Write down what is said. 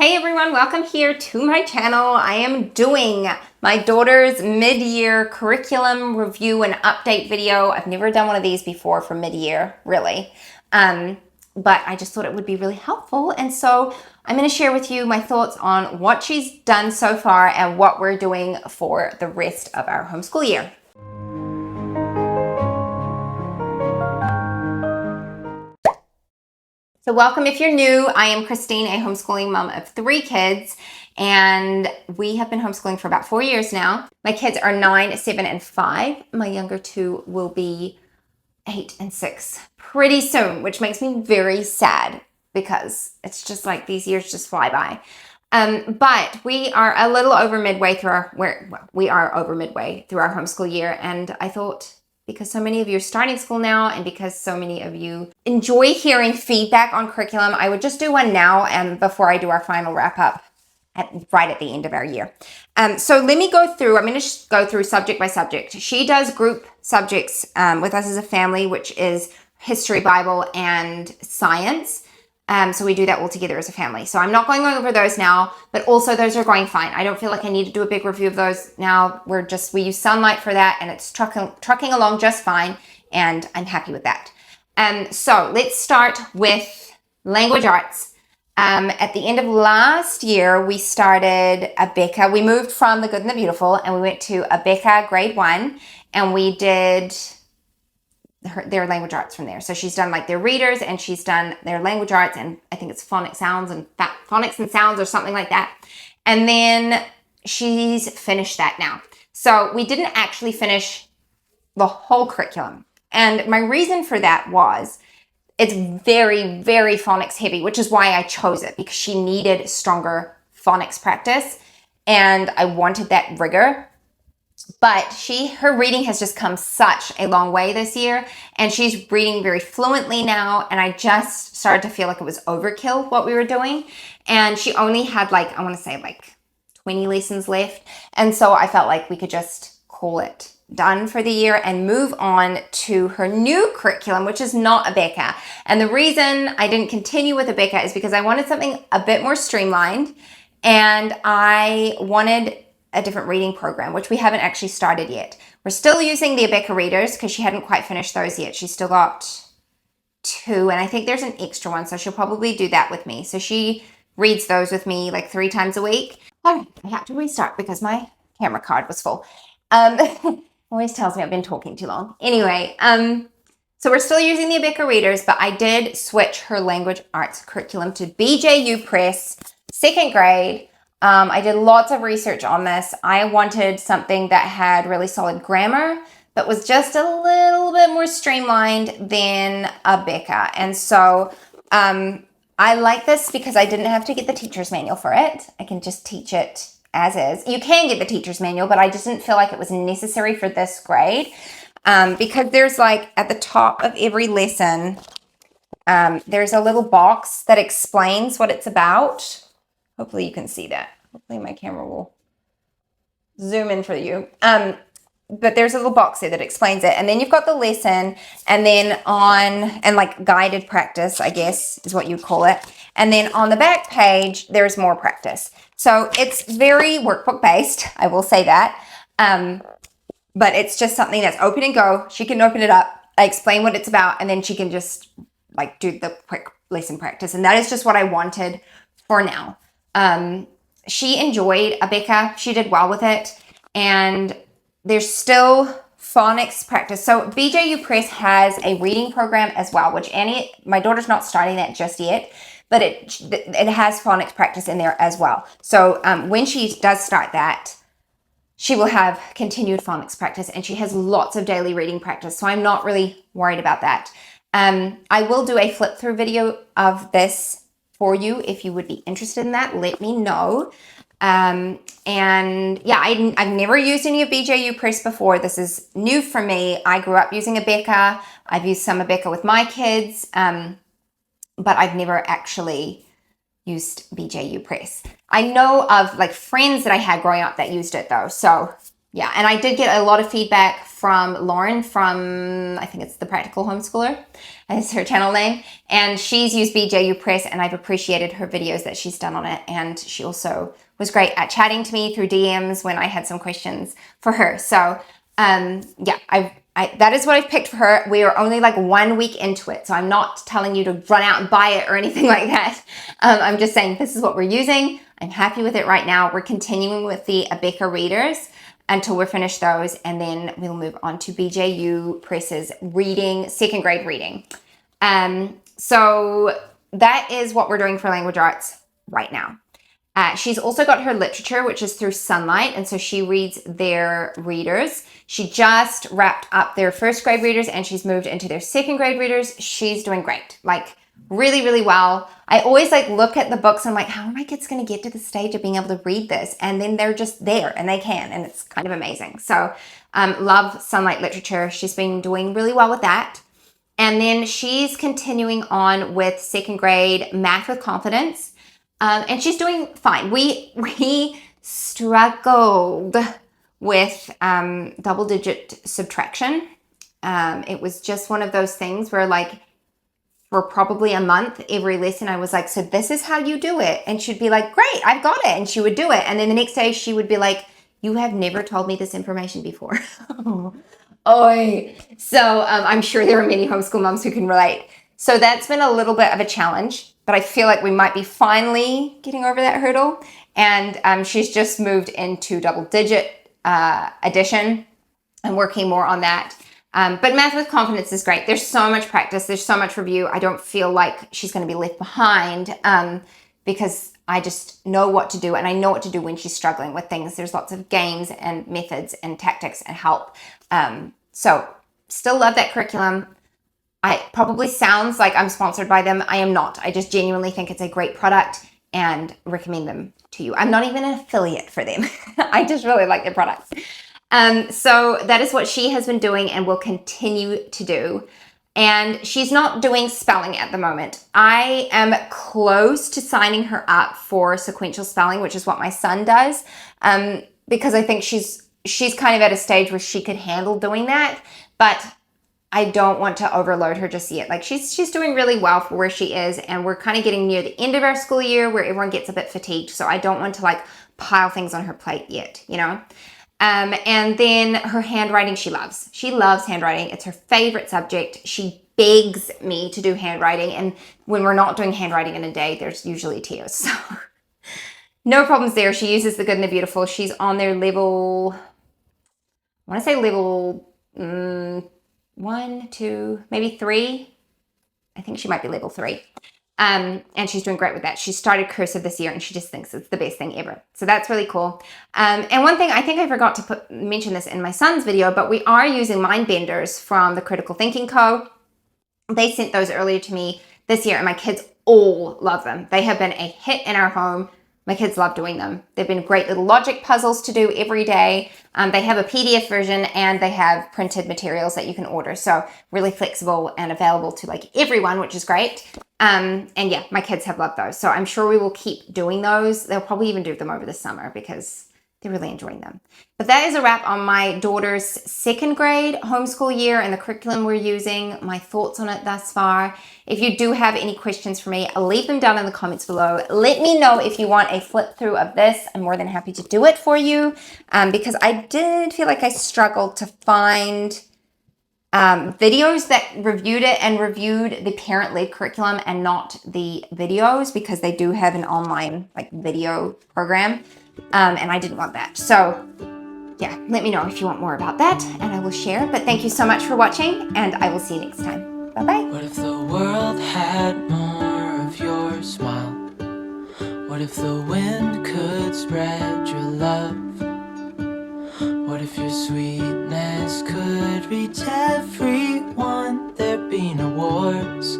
Hey everyone, welcome here to my channel. I am doing my daughter's mid-year curriculum review and update video. I've never done one of these before for mid-year, really. But I just thought it would be really helpful. And so I'm going to share with you my thoughts on what she's done so far and what we're doing for the rest of our homeschool year. So welcome if you're new. I am Christine, a homeschooling mom of 3 kids, and we have been homeschooling for about 4 years now. My kids are 9, 7, and 5. My younger 2 will be 8 and 6 pretty soon, which makes me very sad because it's just like these years just fly by. But we are a little over midway through our homeschool year, and I thought, because so many of you are starting school now and because so many of you enjoy hearing feedback on curriculum, I would just do one now and before I do our final wrap up right at the end of our year. So let me go through, I'm going to go through subject by subject. She does group subjects with us as a family, which is history, Bible, and science. So we do that all together as a family. So I'm not going over those now, but also those are going fine. I don't feel like I need to do a big review of those now. We use Sunlight for that, and it's trucking along just fine, and I'm happy with that. So let's start with language arts. At the end of last year, we started Abeka. We moved from the Good and the Beautiful, and we went to Abeka grade 1, and we did their language arts from there. So she's done like their readers and she's done their language arts, and I think it's phonics and sounds or something like that. And then she's finished that now. So we didn't actually finish the whole curriculum. And my reason for that was it's very, very phonics heavy, which is why I chose it, because she needed stronger phonics practice and I wanted that rigor. But her reading has just come such a long way this year, and she's reading very fluently now, and I just started to feel like it was overkill what we were doing. And she only had I want to say 20 lessons left. And so I felt like we could just call it done for the year and move on to her new curriculum, which is not Abeka. And the reason I didn't continue with Abeka is because I wanted something a bit more streamlined, and I wanted a different reading program, which we haven't actually started yet. We're still using the Abeka readers because she hadn't quite finished those yet. She's still got 2, and I think there's an extra one, so she'll probably do that with me. So she reads those with me 3 times a week. All right, I have to restart because my camera card was full. Always tells me I've been talking too long. Anyway, so we're still using the Abeka readers, but I did switch her language arts curriculum to BJU Press, 2nd grade. I did lots of research on this. I wanted something that had really solid grammar, but was just a little bit more streamlined than Abeka. And so I like this because I didn't have to get the teacher's manual for it. I can just teach it as is. You can get the teacher's manual, but I just didn't feel like it was necessary for this grade because there's at the top of every lesson, there's a little box that explains what it's about. Hopefully you can see that. Hopefully my camera will zoom in for you. But there's a little box there that explains it. And then you've got the lesson, and then guided practice, I guess is what you call it. And then on the back page, there's more practice. So it's very workbook based, I will say that. But it's just something that's open and go. She can open it up, I explain what it's about, and then she can just do the quick lesson practice. And that is just what I wanted for now. She enjoyed Abeka. She did well with it. And there's still phonics practice. So BJU Press has a reading program as well, which my daughter's not starting that just yet, but it has phonics practice in there as well. So when she does start that, she will have continued phonics practice, and she has lots of daily reading practice. So I'm not really worried about that. I will do a flip through video of this for you. If you would be interested in that, let me know. And yeah, I've never used any of BJU Press before. This is new for me. I grew up using Abeka. I've used some Abeka with my kids, but I've never actually used BJU Press. I know of friends that I had growing up that used it though. So yeah, and I did get a lot of feedback from Lauren from, I think it's The Practical Homeschooler, is her channel name. And she's used BJU Press, and I've appreciated her videos that she's done on it. And she also was great at chatting to me through DMs when I had some questions for her. So yeah, that is what I've picked for her. We are only like 1 week into it, so I'm not telling you to run out and buy it or anything like that. I'm just saying this is what we're using. I'm happy with it right now. We're continuing with the Abeka readers until we're finished those, and then we'll move on to BJU Press's reading, second grade reading. So that is what we're doing for language arts right now. She's also got her literature, which is through Sunlight, and so she reads their readers. She just wrapped up their first grade readers, and she's moved into their second grade readers. She's doing great, like really, really well. I always like look at the books and I'm like, how are my kids going to get to the stage of being able to read this? And then they're just there and they can, and it's kind of amazing. So love Sunlight literature. She's been doing really well with that. And then she's continuing on with second grade math with confidence. And she's doing fine. We struggled with double-digit subtraction. It was just one of those things where, like, for probably a month, every lesson I was like, so this is how you do it. And she'd be like, great, I've got it. And she would do it. And then the next day she would be like, you have never told me this information before. So I'm sure there are many homeschool moms who can relate. So that's been a little bit of a challenge, but I feel like we might be finally getting over that hurdle. And she's just moved into double-digit addition and working more on that. But math with confidence is great. There's so much practice. There's so much review. I don't feel like she's going to be left behind because I just know what to do, and I know what to do when she's struggling with things. There's lots of games and methods and tactics and help. So still love that curriculum. It probably sounds like I'm sponsored by them. I am not. I just genuinely think it's a great product and recommend them to you. I'm not even an affiliate for them. I just really like their products. So that is what she has been doing and will continue to do. And she's not doing spelling at the moment. I am close to signing her up for sequential spelling, which is what my son does, because I think she's kind of at a stage where she could handle doing that, but I don't want to overload her just yet. Like she's doing really well for where she is, and we're kind of getting near the end of our school year where everyone gets a bit fatigued. So I don't want to like pile things on her plate yet, you know? And then her handwriting, she loves. She loves handwriting. It's her favorite subject. She begs me to do handwriting. And when we're not doing handwriting in a day, there's usually tears. So no problems there. She uses the good and the beautiful. She's on their level, I want to say level 1, 2, maybe 3. I think she might be level 3. And she's doing great with that. She started cursive this year and she just thinks it's the best thing ever. So that's really cool. And one thing, I think I forgot to mention this in my son's video, but we are using mind benders from the Critical Thinking Co. They sent those earlier to me this year and my kids all love them. They have been a hit in our home. My kids love doing them. They've been great little logic puzzles to do every day. They have a PDF version and they have printed materials that you can order. So really flexible and available to like everyone, which is great. And yeah, my kids have loved those. So I'm sure we will keep doing those. They'll probably even do them over the summer because they're really enjoying them. But that is a wrap on my daughter's second grade homeschool year and the curriculum we're using, my thoughts on it thus far. If you do have any questions for me, I'll leave them down in the comments below. Let me know if you want a flip through of this. I'm more than happy to do it for you because I did feel like I struggled to find videos that reviewed it and reviewed the parent-led curriculum and not the videos because they do have an online like video program. And I didn't want that. So yeah, let me know if you want more about that and I will share. But thank you so much for watching and I will see you next time. Bye-bye. What if the world had more of your smile? What if the wind could spread your love? What if your sweetness could reach everyone? There'd be no wars.